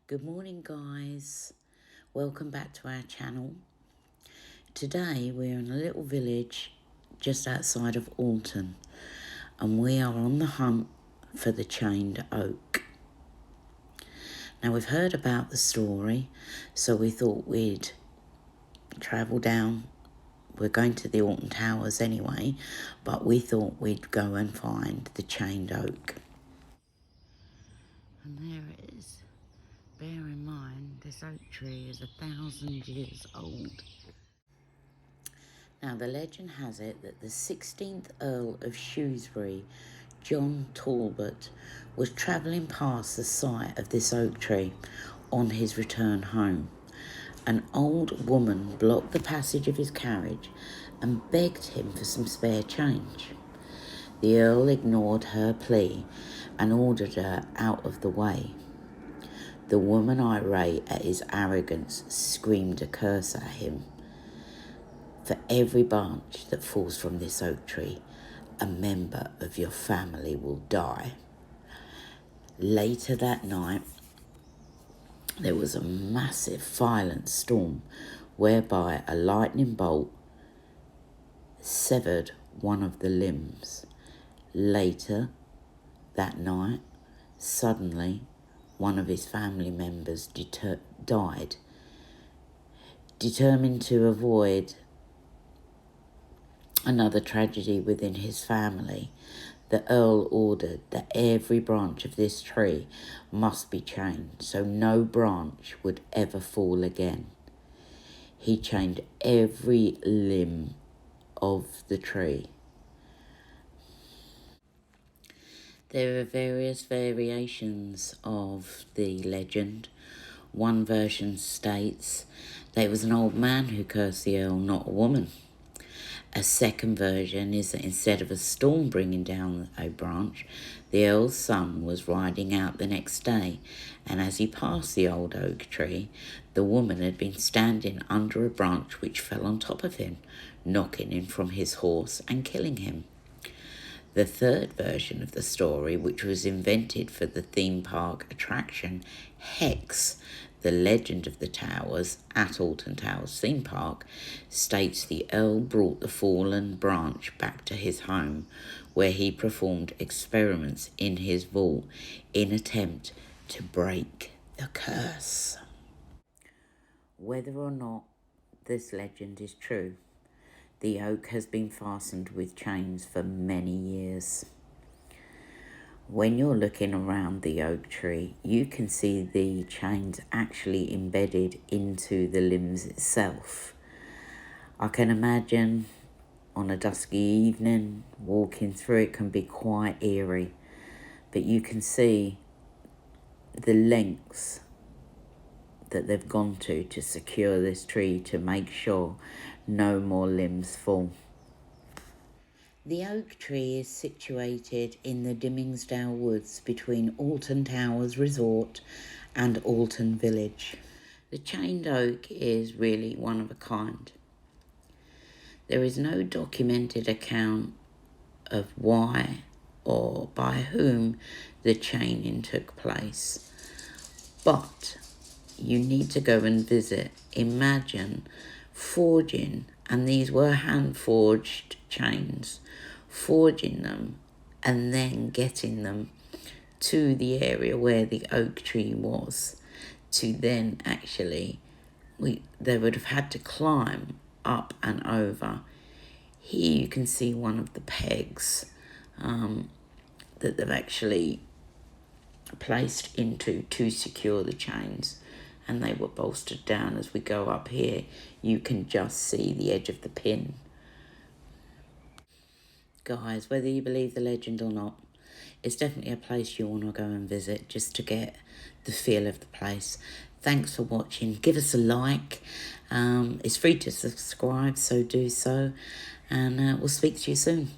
Good morning, guys. Welcome back to our channel. Today we're in a little village just outside of Alton, and we are on the hunt for the chained oak. Now, we've heard about the story, so we thought we'd travel down. We're going to the Alton Towers anyway, but we thought we'd go and find the chained oak. And there it is. Bear in mind, this oak tree is 1,000 years old. Now, the legend has it that the 16th Earl of Shrewsbury, John Talbot, was travelling past the site of this oak tree on his return home. An old woman blocked the passage of his carriage and begged him for some spare change. The Earl ignored her plea and ordered her out of the way. The woman, irate at his arrogance, screamed a curse at him. For every branch that falls from this oak tree, a member of your family will die. Later that night, there was a massive, violent storm whereby a lightning bolt severed one of the limbs. Later that night, suddenly, one of his family members died. Determined to avoid another tragedy within his family, the Earl ordered that every branch of this tree must be chained, so no branch would ever fall again. He chained every limb of the tree. There are various variations of the legend. One version states that it was an old man who cursed the Earl, not a woman. A second version is that instead of a storm bringing down a branch, the Earl's son was riding out the next day, and as he passed the old oak tree, the woman had been standing under a branch which fell on top of him, knocking him from his horse and killing him. The third version of the story, which was invented for the theme park attraction Hex, the Legend of the Towers at Alton Towers theme park, states the Earl brought the fallen branch back to his home, where he performed experiments in his vault in attempt to break the curse. Whether or not this legend is true, the oak has been fastened with chains for many years. When you're looking around the oak tree, you can see the chains actually embedded into the limbs itself. I can imagine on a dusky evening, walking through it can be quite eerie, but you can see the lengths that they've gone to secure this tree to make sure no more limbs fall. The oak tree is situated in the Dimmingsdale Woods between Alton Towers Resort and Alton Village. The chained oak is really one of a kind. There is no documented account of why or by whom the chaining took place, but you need to go and visit. Imagine forging, and these were hand-forged chains, forging them and then getting them to the area where the oak tree was, to then actually, they would have had to climb up and over. Here you can see one of the pegs that they've actually placed into to secure the chains, and they were bolstered down. As we go up here, you can just see the edge of the pin. Guys, whether you believe the legend or not, it's definitely a place you want to go and visit just to get the feel of the place. Thanks for watching. Give us a like. It's free to subscribe, so do so. And we'll speak to you soon.